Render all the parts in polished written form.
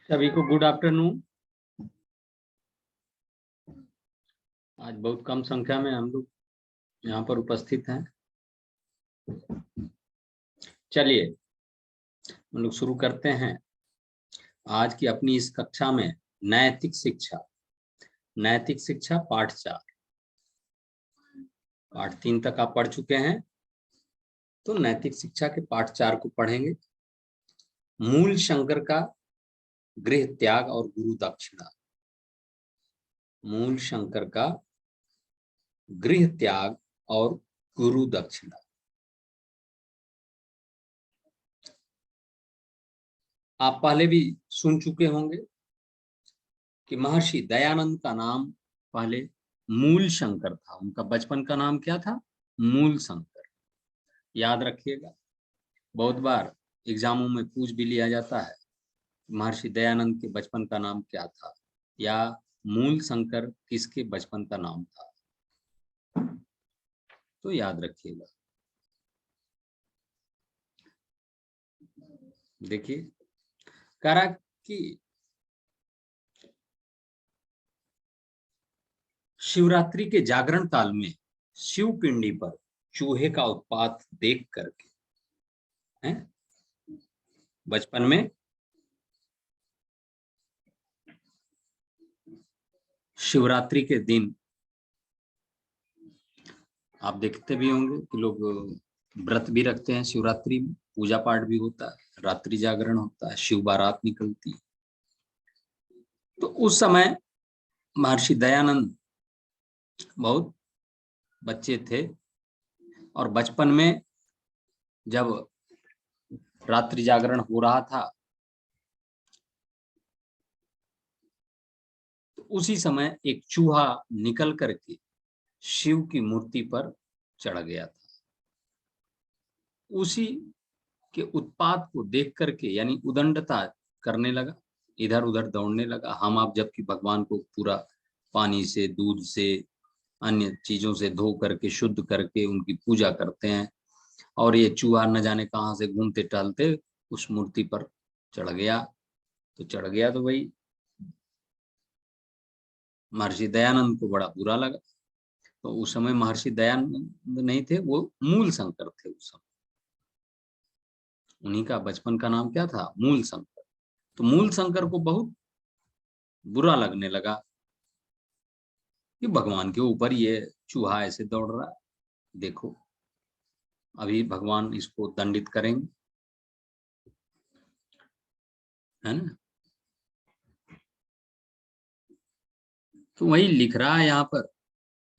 सभी को good afternoon. आज बहुत कम संख्या में हम लोग यहाँ पर उपस्थित हैं। चलिए हम लोग शुरू करते हैं आज की अपनी इस कक्षा में। नैतिक शिक्षा पाठ 4, पाठ 3 तक आप पढ़ चुके हैं, तो नैतिक शिक्षा के पाठ 4 को पढ़ेंगे। मूल शंकर का गृह त्याग और गुरु दक्षिणा। मूल शंकर का गृह त्याग और गुरु दक्षिणा। आप पहले भी सुन चुके होंगे कि महर्षि दयानंद का नाम पहले मूल शंकर था। उनका बचपन का नाम क्या था? मूल शंकर। याद रखिएगा, बहुत बार एग्जामों में पूछ भी लिया जाता है महर्षि दयानंद के बचपन का नाम क्या था, या मूल शंकर किसके बचपन का नाम था, तो याद रखिएगा। देखिए, कह रहा कि शिवरात्रि के जागरण काल में शिव पिंडी पर चूहे का उत्पात देख करके, हैं, बचपन में शिवरात्रि के दिन आप देखते भी होंगे कि लोग व्रत भी रखते हैं। शिवरात्रि में पूजा पाठ भी होता है, रात्रि जागरण होता है, शिव बारात निकलती है। तो उस समय महर्षि दयानंद बहुत बच्चे थे, और बचपन में जब रात्रि जागरण हो रहा था तो उसी समय एक चूहा निकल करके शिव की मूर्ति पर चढ़ गया था। उसी के उत्पात को देख करके, यानी उदंडता करने लगा, इधर उधर दौड़ने लगा। हम आप जबकि भगवान को पूरा पानी से, दूध से, अन्य चीजों से धो करके, शुद्ध करके उनकी पूजा करते हैं, और ये चूहा न जाने कहां से घूमते टहलते उस मूर्ति पर चढ़ गया। तो भाई महर्षि दयानंद को बड़ा बुरा लगा। तो उस समय महर्षि दयानंद नहीं थे, वो मूल शंकर थे उस समय। उन्हीं का बचपन का नाम क्या था? मूल शंकर। तो मूल शंकर को बहुत बुरा लगने लगा कि भगवान के ऊपर ये चूहा ऐसे दौड़ रहा है, देखो अभी भगवान इसको दंडित करेंगे, है ना। तो वही लिख रहा है यहाँ पर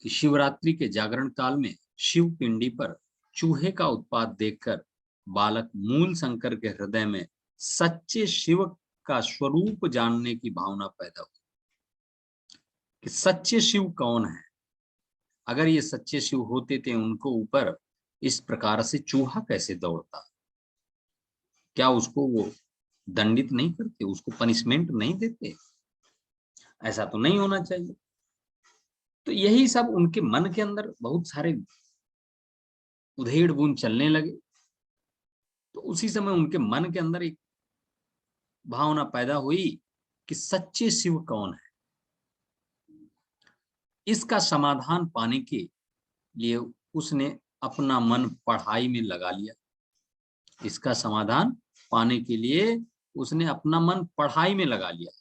कि शिवरात्रि के जागरण काल में शिव पिंडी पर चूहे का उत्पात देखकर बालक मूल शंकर के हृदय में सच्चे शिव का स्वरूप जानने की भावना पैदा हुई कि सच्चे शिव कौन है। अगर ये सच्चे शिव होते थे, उनको ऊपर इस प्रकार से चूहा कैसे दौड़ता? क्या उसको वो दंडित नहीं करते, उसको पनिशमेंट नहीं देते? ऐसा तो नहीं होना चाहिए। तो यही सब उनके मन के अंदर बहुत सारे उधेड़ बुन चलने लगे। तो उसी समय उनके मन के अंदर एक भावना पैदा हुई कि सच्चे शिव कौन है। इसका समाधान पाने के लिए उसने अपना मन पढ़ाई में लगा लिया। इसका समाधान पाने के लिए उसने अपना मन पढ़ाई में लगा लिया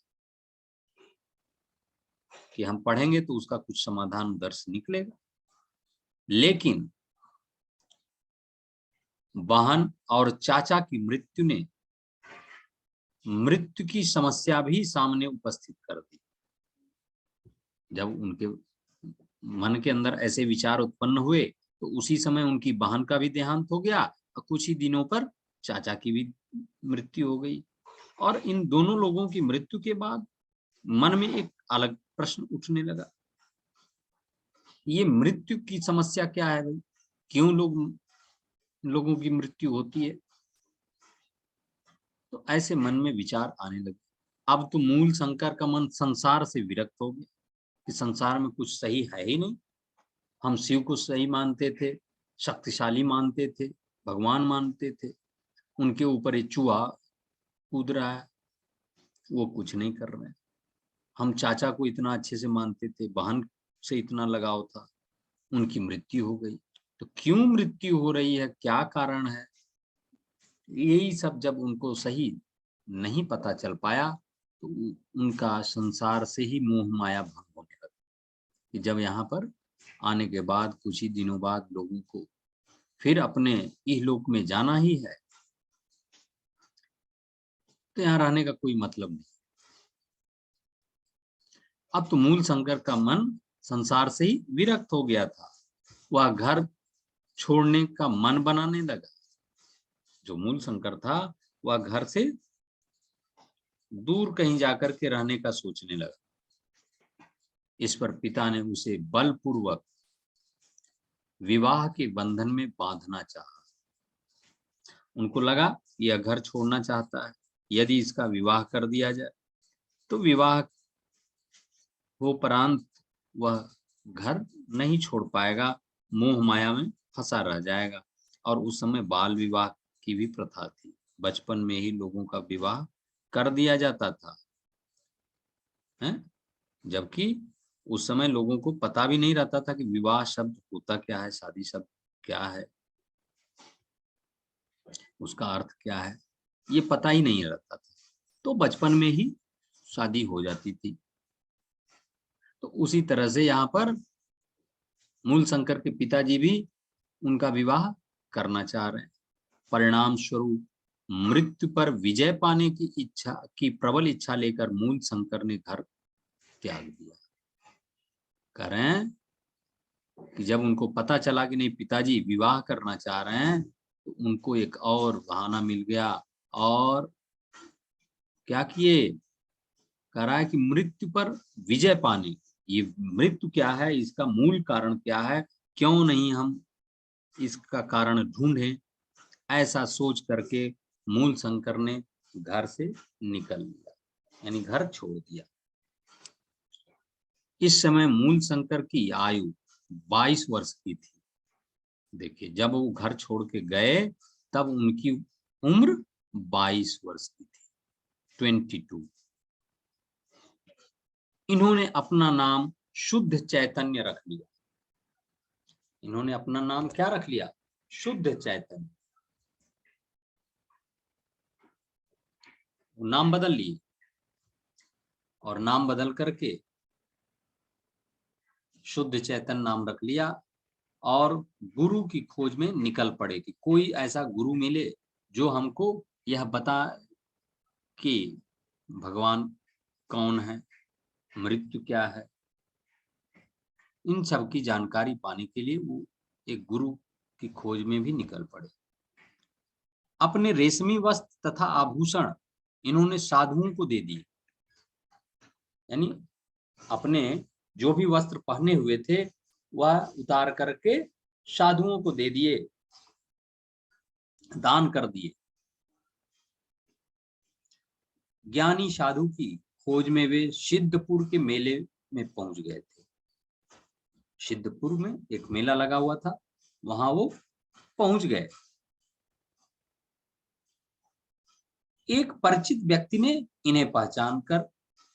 कि हम पढ़ेंगे तो उसका कुछ समाधान उधर से निकलेगा। लेकिन बहन और चाचा की मृत्यु ने मृत्यु की समस्या भी सामने उपस्थित कर दी। जब उनके मन के अंदर ऐसे विचार उत्पन्न हुए तो उसी समय उनकी बहन का भी देहांत हो गया, और कुछ ही दिनों पर चाचा की भी मृत्यु हो गई। और इन दोनों लोगों की मृत्यु के बाद मन में एक अलग प्रश्न उठने लगा, ये मृत्यु की समस्या क्या है भाई? क्यों लोगों की मृत्यु होती है? तो ऐसे मन में विचार आने लगे। अब तो मूल शंकर का मन संसार से विरक्त हो गया कि संसार में कुछ सही है ही नहीं। हम शिव को सही मानते थे, शक्तिशाली मानते थे, भगवान मानते थे, उनके ऊपर ये चूहा कूद रहा है। वो कुछ नहीं कर रहे हैं। हम चाचा को इतना अच्छे से मानते थे, बहन से इतना लगाव था, उनकी मृत्यु हो गई। तो क्यों मृत्यु हो रही है, क्या कारण है, यही सब जब उनको सही नहीं पता चल पाया तो उनका संसार से ही मोह माया भंग होने लगा। कि जब यहाँ पर आने के बाद कुछ ही दिनों बाद लोगों को फिर अपने इहलोक में जाना ही है, तो यहाँ रहने का कोई मतलब नहीं। अब तो मूल शंकर का मन संसार से ही विरक्त हो गया था, वह घर छोड़ने का मन बनाने लगा। जो मूल शंकर था वह घर से दूर कहीं जाकर के रहने का सोचने लगा। इस पर पिता ने उसे बलपूर्वक विवाह के बंधन में बांधना चाहा। उनको लगा यह घर छोड़ना चाहता है, यदि इसका विवाह कर दिया जाए तो विवाह उपरांत वह घर नहीं छोड़ पाएगा, मोह माया में फंसा रह जाएगा। और उस समय बाल विवाह की भी प्रथा थी, बचपन में ही लोगों का विवाह कर दिया जाता था, हैं? जबकि उस समय लोगों को पता भी नहीं रहता था कि विवाह शब्द होता क्या है, शादी शब्द क्या है, उसका अर्थ क्या है, ये पता ही नहीं रहता था। तो बचपन में ही शादी हो जाती थी। तो उसी तरह से यहाँ पर मूल शंकर के पिताजी भी उनका विवाह करना चाह रहे हैं। परिणाम स्वरूप मृत्यु पर विजय पाने की प्रबल इच्छा लेकर मूल शंकर ने घर त्याग दिया। करें कि जब उनको पता चला कि नहीं पिताजी विवाह करना चाह रहे हैं, तो उनको एक और बहाना मिल गया और क्या किए, कह रहा है कि मृत्यु पर विजय पाने, ये मृत्यु क्या है, इसका मूल कारण क्या है, क्यों नहीं हम इसका कारण ढूंढें, ऐसा सोच करके मूल शंकर ने घर से निकल लिया, यानी घर छोड़ दिया। इस समय मूल शंकर की आयु 22 वर्ष की थी। देखिए जब वो घर छोड़ के गए तब उनकी उम्र 22 वर्ष की थी, 22। इन्होंने अपना नाम शुद्ध चैतन्य रख लिया। इन्होंने अपना नाम क्या रख लिया, शुद्ध चैतन्य। नाम बदल लिए और नाम बदल करके शुद्ध चैतन्य नाम रख लिया और गुरु की खोज में निकल पड़े कि कोई ऐसा गुरु मिले जो हमको यह बता कि भगवान कौन है, मृत्यु क्या है। इन सब की जानकारी पाने के लिए वो एक गुरु की खोज में भी निकल पड़े। अपने रेशमी वस्त्र तथा आभूषण इन्होंने साधुओं को दे दिए, यानी अपने जो भी वस्त्र पहने हुए थे वह उतार करके साधुओं को दे दिए, दान कर दिए। ज्ञानी साधु की खोज में वे सिद्धपुर के मेले में पहुंच गए थे। सिद्धपुर में एक मेला लगा हुआ था, वहां वो पहुंच गए। एक परिचित व्यक्ति ने इन्हें पहचान कर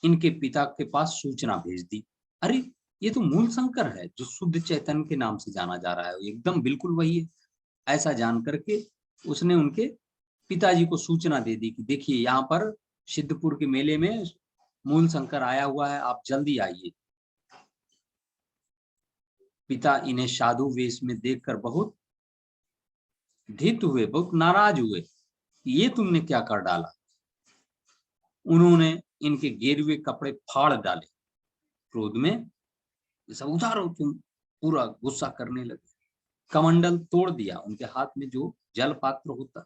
इनके पिता के पास सूचना भेज दी, अरे ये तो मूल शंकर है जो शुद्ध चैतन्य के नाम से जाना जा रहा है, एकदम बिल्कुल वही है। ऐसा जान करके उसने उनके पिताजी को सूचना दे दी कि देखिए यहाँ पर सिद्धपुर के मेले में मूल शंकर आया हुआ है, आप जल्दी आइए। पिता इन्हें साधु वेश में देखकर बहुत धित हुए, बहुत नाराज हुए, ये तुमने क्या कर डाला। उन्होंने इनके गेरुए कपड़े फाड़ डाले, क्रोध में सब उतारो तुम, पूरा गुस्सा करने लगे। कमंडल तोड़ दिया, उनके हाथ में जो जल पात्र होता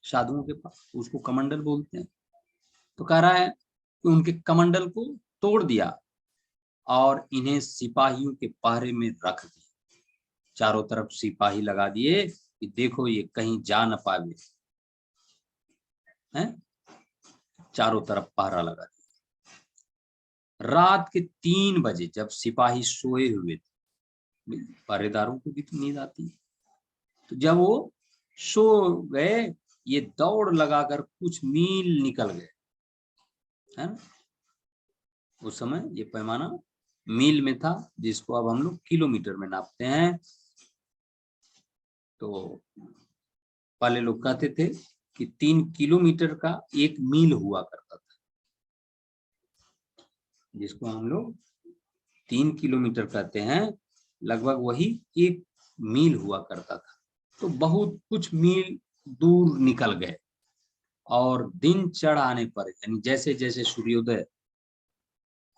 साधुओं के पास उसको कमंडल बोलते हैं। तो कह रहा है कि उनके कमंडल को तोड़ दिया और इन्हें सिपाहियों के पहरे में रख दिया। चारों तरफ सिपाही लगा दिए कि देखो ये कहीं जा न पावे, हैं? चारों तरफ पहरा लगा दिया। रात के 3 बजे जब सिपाही सोए हुए थे, पहरेदारों को भी तो नींद आती है, तो जब वो सो गए ये दौड़ लगाकर कुछ मील निकल गए है ना। उस समय ये पैमाना मील में था, जिसको अब हम लोग किलोमीटर में नापते हैं। तो पहले लोग कहते थे कि 3 किलोमीटर का 1 मील हुआ करता था, जिसको हम लोग 3 किलोमीटर कहते हैं, लगभग वही 1 मील हुआ करता था। तो बहुत कुछ मील दूर निकल गए, और दिन चढ़ आने पर, यानी जैसे जैसे सूर्योदय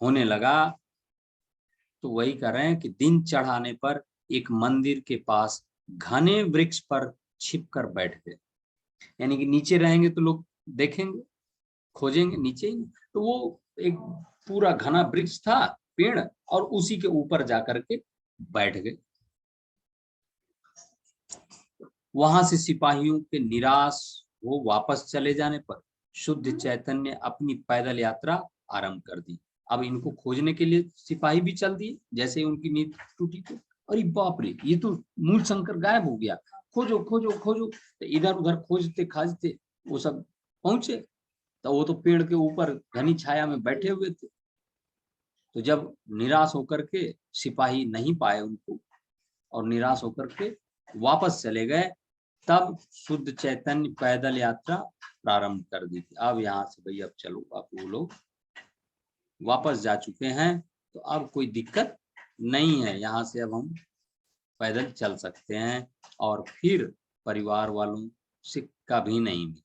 होने लगा, तो वही कह रहे हैं कि दिन चढ़ाने पर एक मंदिर के पास घने वृक्ष पर छिपकर बैठ गए। यानी कि नीचे रहेंगे तो लोग देखेंगे, खोजेंगे नीचे ही, तो वो एक पूरा घना वृक्ष था, पेड़, और उसी के ऊपर जाकर के बैठ गए। वहां से सिपाहियों के निराश हो वापस चले जाने पर शुद्ध चैतन्य अपनी पैदल यात्रा आरंभ कर दी। अब इनको खोजने के लिए सिपाही भी चल दिए, जैसे उनकी नींद टूटी तो अरे बाप रे, ये तो मूल शंकर गायब हो गया, खोजो खोजो खोजो। तो इधर उधर खोजते खाजते वो सब पहुंचे, तो वो तो पेड़ के ऊपर घनी छाया में बैठे हुए थे। तो जब निराश होकर के सिपाही नहीं पाए उनको, और निराश होकर के वापस चले गए, तब शुद्ध चैतन्य पैदल यात्रा प्रारंभ कर दी थी। अब यहाँ से भाई अब चलो, अब वो लोग वापस जा चुके हैं, तो अब कोई दिक्कत नहीं है, यहाँ से अब हम पैदल चल सकते हैं, और फिर परिवार वालों से कभी नहीं मिले।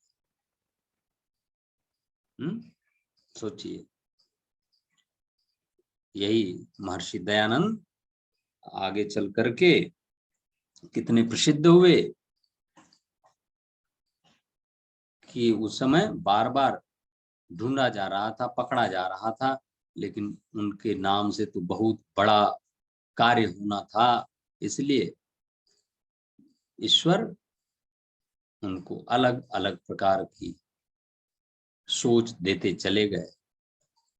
सोचिए, यही महर्षि दयानंद आगे चल करके कितने प्रसिद्ध हुए कि उस समय बार बार ढूंढा जा रहा था, पकड़ा जा रहा था, लेकिन उनके नाम से तो बहुत बड़ा कार्य होना था, इसलिए ईश्वर उनको अलग अलग प्रकार की सोच देते चले गए।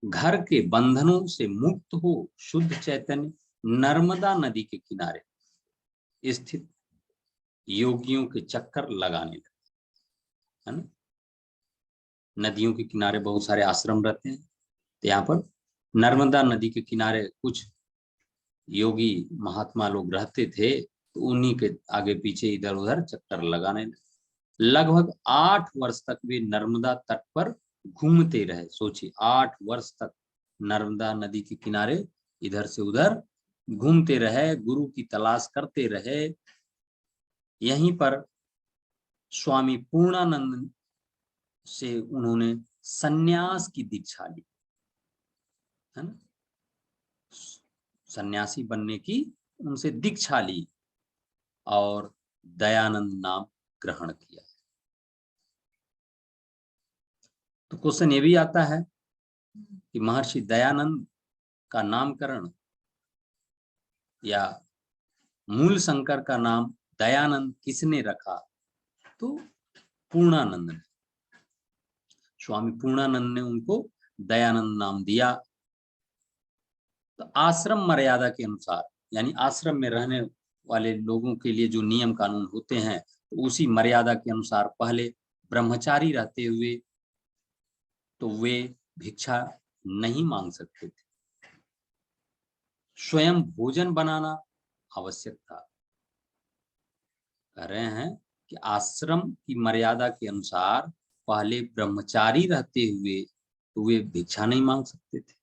घर के बंधनों से मुक्त हो शुद्ध चैतन्य नर्मदा नदी के किनारे स्थित योगियों के चक्कर लगाने लगे, है ना। नदियों के किनारे बहुत सारे आश्रम रहते हैं, तो यहाँ पर नर्मदा नदी के किनारे कुछ योगी महात्मा लोग रहते थे, तो उन्हीं के आगे पीछे इधर उधर चक्कर लगाने लगे। लगभग 8 वर्ष तक वे नर्मदा तट पर घूमते रहे। सोचिए, 8 वर्ष तक नर्मदा नदी के किनारे इधर से उधर घूमते रहे, गुरु की तलाश करते रहे। यहीं पर स्वामी पूर्णानंद से उन्होंने सन्यास की दीक्षा ली, है ना। सन्यासी बनने की उनसे दीक्षा ली और दयानंद नाम ग्रहण किया। तो क्वेश्चन ये भी आता है कि महर्षि दयानंद का नामकरण या मूल शंकर का नाम दयानंद किसने रखा? तो पूर्णानंद ने, स्वामी पूर्णानंद ने उनको दयानंद नाम दिया। तो आश्रम मर्यादा के अनुसार, यानी आश्रम में रहने वाले लोगों के लिए जो नियम कानून होते हैं, तो उसी मर्यादा के अनुसार पहले ब्रह्मचारी रहते हुए तो वे भिक्षा नहीं मांग सकते थे, स्वयं भोजन बनाना आवश्यक था। कह रहे हैं कि आश्रम की मर्यादा के अनुसार पहले ब्रह्मचारी रहते हुए तो वे भिक्षा नहीं मांग सकते थे।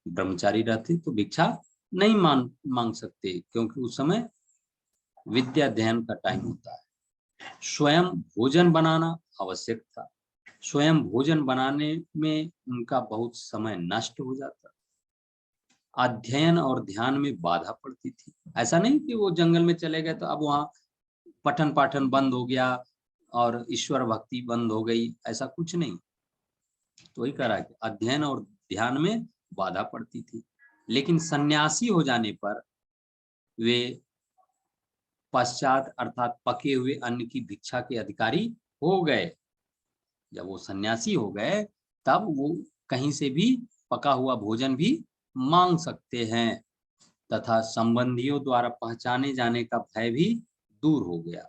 ब्रह्मचारी रहते तो भिक्षा नहीं मांग सकते, क्योंकि उस समय विद्या अध्ययन का टाइम होता है। स्वयं भोजन बनाना आवश्यक था। स्वयं भोजन बनाने में उनका बहुत समय नष्ट हो जाता। अध्ययन और ध्यान में बाधा पड़ती थी। ऐसा नहीं कि वो जंगल में चले गए तो अब वहां पठन पाठन बंद हो गया और ईश्वर भक्ति बंद हो गई, ऐसा कुछ नहीं। तो वही कह रहा है कि अध्ययन और ध्यान में बाधा पड़ती थी। लेकिन सन्यासी हो जाने पर वे पश्चात अर्थात पके हुए अन्न की भिक्षा के अधिकारी हो गए। जब वो सन्यासी हो गए तब वो कहीं से भी पका हुआ भोजन भी मांग सकते हैं, तथा संबंधियों द्वारा पहचाने जाने का भय भी दूर हो गया।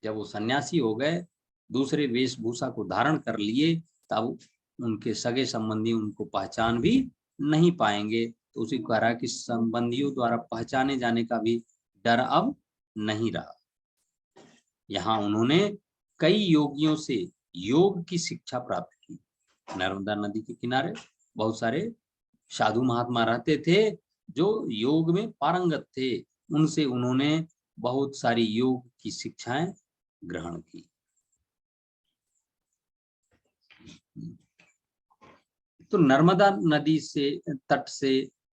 जब वो सन्यासी हो गए, दूसरे वेशभूषा को धारण कर लिए, तब उनके सगे संबंधी उनको पहचान भी नहीं पाएंगे। तो उसी को कह रहा है कि संबंधियों द्वारा पहचाने जाने का भी डर अब नहीं रहा। यहाँ उन्होंने कई योगियों से योग की शिक्षा प्राप्त की। नर्मदा नदी के किनारे बहुत सारे साधु महात्मा रहते थे जो योग में पारंगत थे, उनसे उन्होंने बहुत सारी योग की शिक्षाएं ग्रहण की। तो नर्मदा नदी से तट से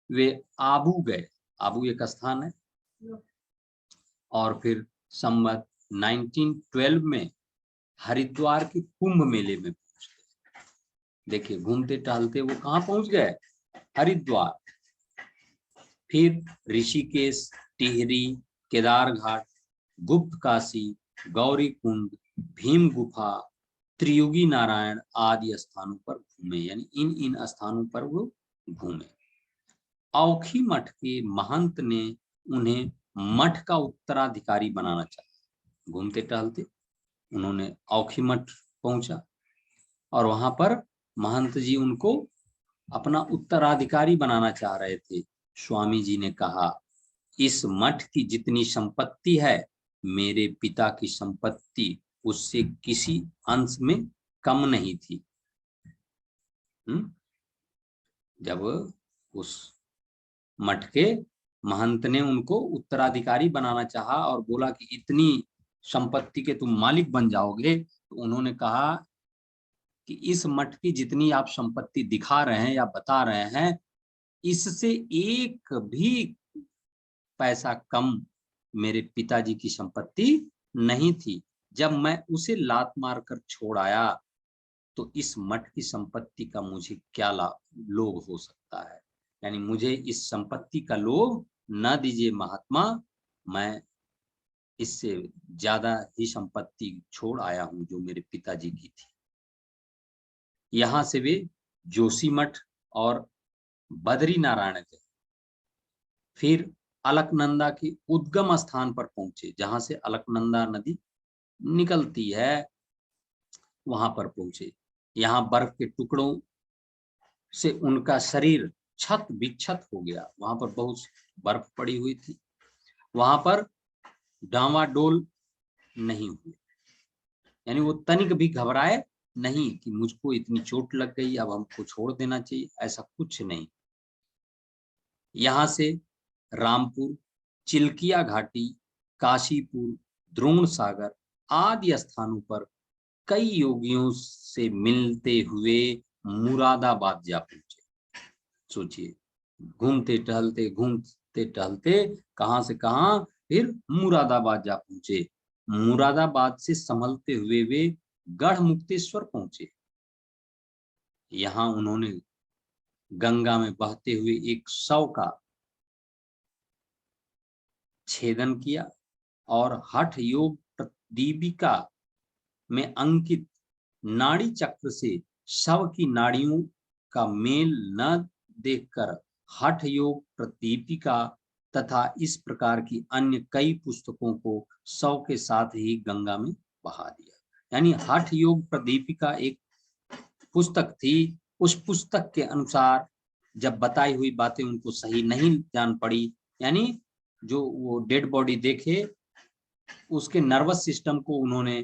वे आबू गए। आबू एक स्थान है। और फिर संवत 1912 में हरिद्वार के कुंभ मेले में पहुंच गए। देखिए घूमते टहलते वो कहाँ पहुंच गए? हरिद्वार। फिर ऋषिकेश, टिहरी, केदार घाट, गुप्त काशी, गौरी कुंड, भीम गुफा, त्रियुगी नारायण आदि स्थानों पर घूमे। यानी इन स्थानों पर वो घूमे। औखी मठ के महंत ने उन्हें मठ का उत्तराधिकारी बनाना चाहा। घूमते टहलते उन्होंने औखी मठ पहुंचा और वहां पर महंत जी उनको अपना उत्तराधिकारी बनाना चाह रहे थे। स्वामी जी ने कहा, इस मठ की जितनी संपत्ति है मेरे पिता की संपत्ति उससे किसी अंश में कम नहीं थी। जब उस मठ के महंत ने उनको उत्तराधिकारी बनाना चाहा और बोला कि इतनी संपत्ति के तुम मालिक बन जाओगे, तो उन्होंने कहा कि इस मठ की जितनी आप संपत्ति दिखा रहे हैं या बता रहे हैं, इससे एक भी पैसा कम मेरे पिताजी की संपत्ति नहीं थी। जब मैं उसे लात मार कर छोड़ आया तो इस मठ की संपत्ति का मुझे क्या लोभ हो सकता है। यानी मुझे इस संपत्ति का लोभ न दीजिए महात्मा, मैं इससे ज्यादा ही संपत्ति छोड़ आया हूं जो मेरे पिताजी की थी। यहां से वे जोशी मठ और बद्री नारायण गए। फिर अलकनंदा के उद्गम स्थान पर पहुंचे, जहां से अलकनंदा नदी निकलती है, वहां पर पहुंचे। यहाँ बर्फ के टुकड़ों से उनका शरीर छत विक्षत हो गया। वहां पर बहुत बर्फ पड़ी हुई थी। वहां पर डावाडोल नहीं हुए, यानी वो तनिक भी घबराए नहीं कि मुझको इतनी चोट लग गई, अब हमको छोड़ देना चाहिए, ऐसा कुछ नहीं। यहाँ से रामपुर, चिल्किया घाटी, काशीपुर, द्रोण सागर आदि स्थानों पर कई योगियों से मिलते हुए मुरादाबाद जा पहुंचे। सोचिए, घूमते टहलते कहां से कहां, फिर मुरादाबाद जा पहुंचे। मुरादाबाद से संभलते हुए वे गढ़ मुक्तेश्वर पहुंचे। यहां उन्होंने गंगा में बहते हुए एक शव का छेदन किया और हठ योग दीपिका में अंकित नाड़ी चक्र से शव की नाड़ियों का मेल न देखकर हठ योग प्रदीपिका तथा इस प्रकार की अन्य कई पुस्तकों को शव के साथ ही गंगा में बहा दिया। यानी हठ योग प्रदीपिका एक पुस्तक थी। उस पुस्तक के अनुसार जब बताई हुई बातें उनको सही नहीं जान पड़ी, यानी जो वो डेड बॉडी देखे उसके नर्वस सिस्टम को उन्होंने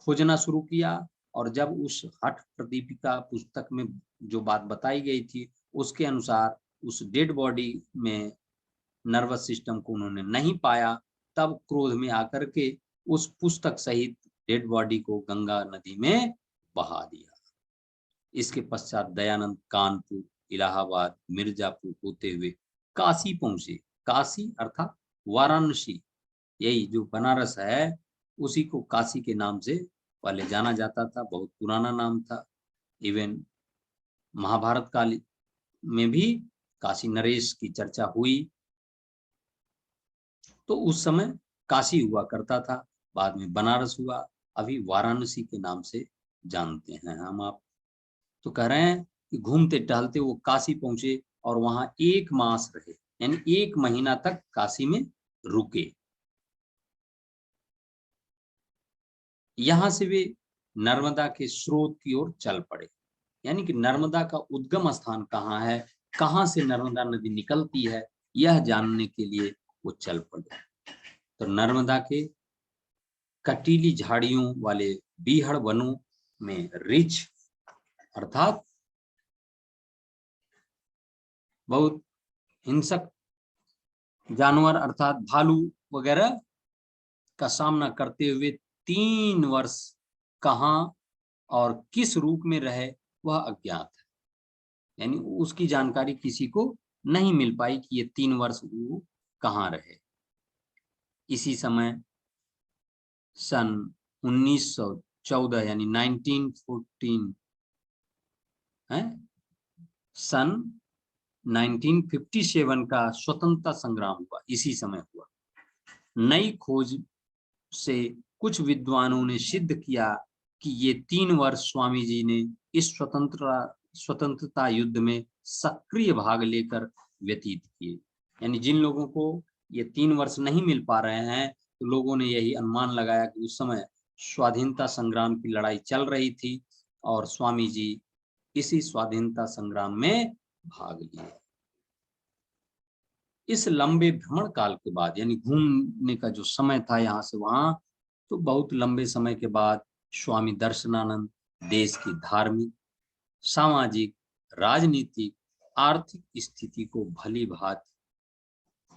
खोजना शुरू किया। और जब उस हठ प्रदीपिका पुस्तक में जो बात बताई गई थी उसके अनुसार उस डेड बॉडी में नर्वस सिस्टम को उन्होंने नहीं पाया, तब क्रोध में आकर के उस पुस्तक सहित डेड बॉडी को गंगा नदी में बहा दिया। इसके पश्चात दयानंद कानपुर, इलाहाबाद, मिर्जापुर होते हुए काशी पहुंचे। काशी अर्थात वाराणसी, यही जो बनारस है उसी को काशी के नाम से पहले जाना जाता था। बहुत पुराना नाम था। इवन महाभारत काल में भी काशी नरेश की चर्चा हुई तो उस समय काशी हुआ करता था, बाद में बनारस हुआ, अभी वाराणसी के नाम से जानते हैं हम आप। तो कह रहे हैं कि घूमते टहलते वो काशी पहुंचे और वहां 1 मास रहे, यानी 1 महीना तक काशी में रुके। यहां से वे नर्मदा के स्रोत की ओर चल पड़े। यानी कि नर्मदा का उद्गम स्थान कहाँ है, कहाँ से नर्मदा नदी निकलती है, यह जानने के लिए वो चल पड़े। तो नर्मदा के कटीली झाड़ियों वाले बीहड़ वनों में रिछ अर्थात बहुत हिंसक जानवर अर्थात भालू वगैरह का सामना करते हुए 3 वर्ष कहाँ और किस रूप में रहे वह अज्ञात है। यानी उसकी जानकारी किसी को नहीं मिल पाई कि ये 3 वर्ष वो कहाँ रहे। इसी समय सन 1914 यानी 1914 है, सन 1957 का स्वतंत्रता संग्राम हुआ, इसी समय हुआ। नई खोज से कुछ विद्वानों ने सिद्ध किया कि ये 3 वर्ष स्वामी जी ने इस स्वतंत्रता युद्ध में सक्रिय भाग लेकर व्यतीत किए। यानी जिन लोगों को ये 3 वर्ष नहीं मिल पा रहे हैं, तो लोगों ने यही अनुमान लगाया कि उस समय स्वाधीनता संग्राम की लड़ाई चल रही थी और स्वामी जी इसी स्वाधीनता संग्राम में भाग लिए। इस लंबे भ्रमण काल के बाद, यानी घूमने का जो समय था यहाँ से वहां, तो बहुत लंबे समय के बाद स्वामी दर्शनानंद देश की धार्मिक, सामाजिक, राजनीतिक, आर्थिक स्थिति को भली भांति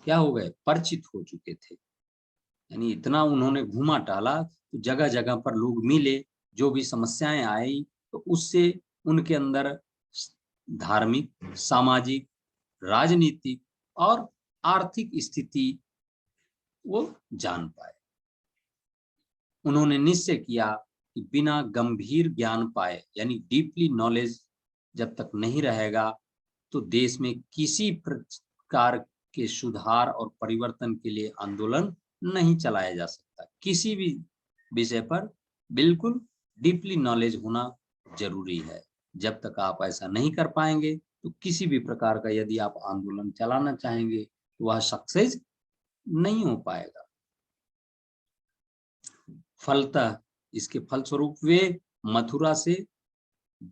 क्या हो गए, परिचित हो चुके थे। यानी इतना उन्होंने घूमा टहला, तो जगह जगह पर लोग मिले, जो भी समस्याएं आई तो उससे उनके अंदर धार्मिक, सामाजिक, राजनीतिक और आर्थिक स्थिति वो जान पाए। उन्होंने निश्चय किया कि बिना गंभीर ज्ञान पाए, यानी डीपली नॉलेज जब तक नहीं रहेगा, तो देश में किसी प्रकार के सुधार और परिवर्तन के लिए आंदोलन नहीं चलाया जा सकता। किसी भी विषय पर बिल्कुल डीपली नॉलेज होना जरूरी है। जब तक आप ऐसा नहीं कर पाएंगे, तो किसी भी प्रकार का यदि आप आंदोलन चलाना चाहेंगे, तो वह सक्सेस नहीं हो पाएगा। फलतः इसके फलस्वरूप वे मथुरा से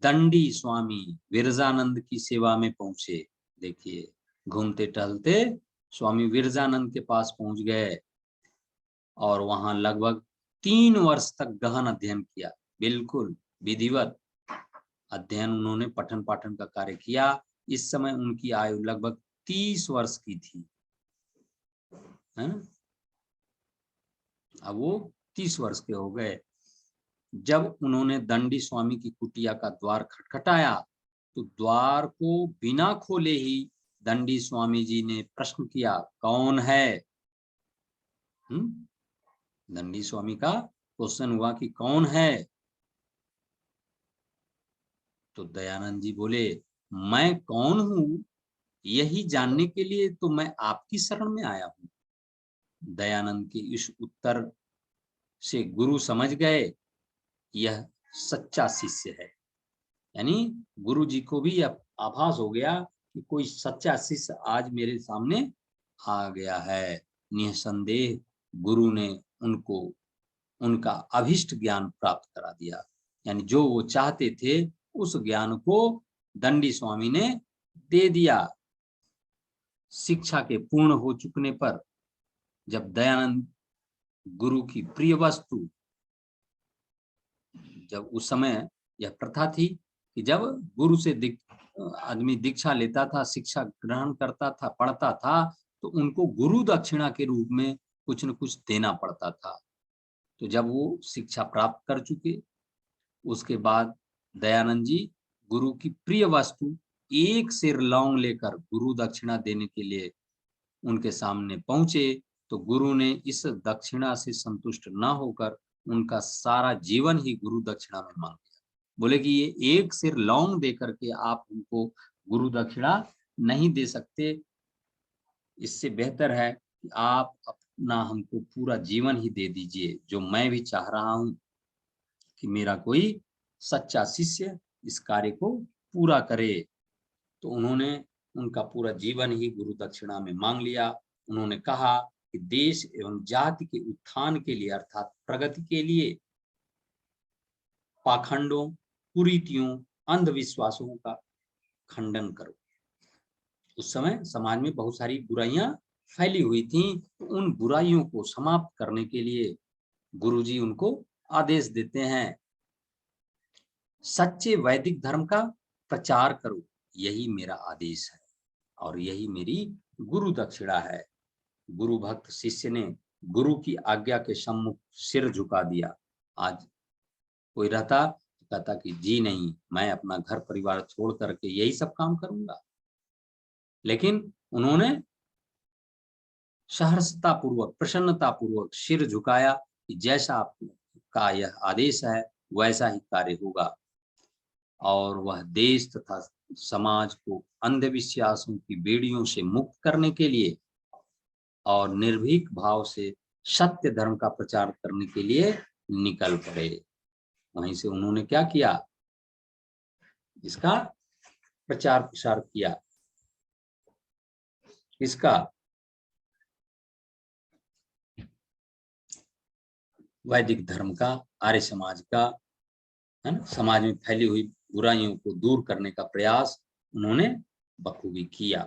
दंडी स्वामी विरजानंद की सेवा में पहुंचे। देखिए, घूमते टहलते स्वामी विरजानंद के पास पहुंच गए और वहां लगभग 3 वर्ष तक गहन अध्ययन किया। बिल्कुल विधिवत अध्ययन, उन्होंने पठन पाठन का कार्य किया। इस समय उनकी आयु लगभग 30 वर्ष की थी, है ना? अब वो 30 वर्ष के हो गए। जब उन्होंने दंडी स्वामी की कुटिया का द्वार खटखटाया, तो द्वार को बिना खोले ही दंडी स्वामी जी ने प्रश्न किया, कौन है? दंडी स्वामी का क्वेश्चन हुआ कि कौन है? तो दयानंद जी बोले, मैं कौन हूं यही जानने के लिए तो मैं आपकी शरण में आया हूं। दयानंद के इस उत्तर से गुरु समझ गए, यह सच्चा शिष्य है। यानी गुरु जी को भी आभास हो गया कि कोई सच्चा शिष्य आज मेरे सामने आ गया है। निसंदेह गुरु ने उनको उनका अभिष्ट ज्ञान प्राप्त करा दिया। यानी जो वो चाहते थे, उस ज्ञान को दंडी स्वामी ने दे दिया। शिक्षा के पूर्ण हो चुकने पर जब दयानंद गुरु की प्रिय वस्तु, जब उस समय यह प्रथा थी कि जब गुरु से आदमी दीक्षा लेता था, शिक्षा ग्रहण करता था, पढ़ता था, तो उनको गुरु दक्षिणा के रूप में कुछ न कुछ देना पड़ता था। तो जब वो शिक्षा प्राप्त कर चुके, उसके बाद दयानंद जी गुरु की प्रिय वस्तु एक सिर लौंग लेकर गुरु दक्षिणा देने के लिए उनके सामने पहुंचे। तो गुरु ने इस दक्षिणा से संतुष्ट न होकर उनका सारा जीवन ही गुरु दक्षिणा में मांग लिया। बोले कि ये एक सिर लौंग दे करके आप उनको गुरु दक्षिणा नहीं दे सकते, इससे बेहतर है कि आप अपना हमको पूरा जीवन ही दे दीजिए। जो मैं भी चाह रहा हूं कि मेरा कोई सच्चा शिष्य इस कार्य को पूरा करे। तो उन्होंने उनका पूरा जीवन ही गुरु दक्षिणा में मांग लिया। उन्होंने कहा कि देश एवं जाति के उत्थान के लिए अर्थात प्रगति के लिए पाखंडों, कुरीतियों अंधविश्वासों का खंडन करो। उस समय समाज में बहुत सारी बुराइयां फैली हुई थीं, तो उन बुराइयों को समाप्त करने के लिए गुरुजी उनको आदेश देते हैं, सच्चे वैदिक धर्म का प्रचार करो, यही मेरा आदेश है और यही मेरी गुरु दक्षिणा है। गुरु भक्त शिष्य ने गुरु की आज्ञा के सम्मुख सिर झुका दिया। आज कोई रहता तो कहता कि जी नहीं, मैं अपना घर परिवार छोड़ करके यही सब काम करूंगा, लेकिन उन्होंने सहर्षता पूर्वक, प्रसन्नता पूर्वक सिर झुकाया कि जैसा आपका यह आदेश है वैसा ही कार्य होगा। और वह देश तथा समाज को अंधविश्वासों की बेड़ियों से मुक्त करने के लिए और निर्भीक भाव से सत्य धर्म का प्रचार करने के लिए निकल पड़े। वहीं से उन्होंने क्या किया, इसका प्रचार प्रसार किया। इसका वैदिक धर्म का, आर्य समाज का, है ना, समाज में फैली हुई बुराइयों को दूर करने का प्रयास उन्होंने बखूबी किया।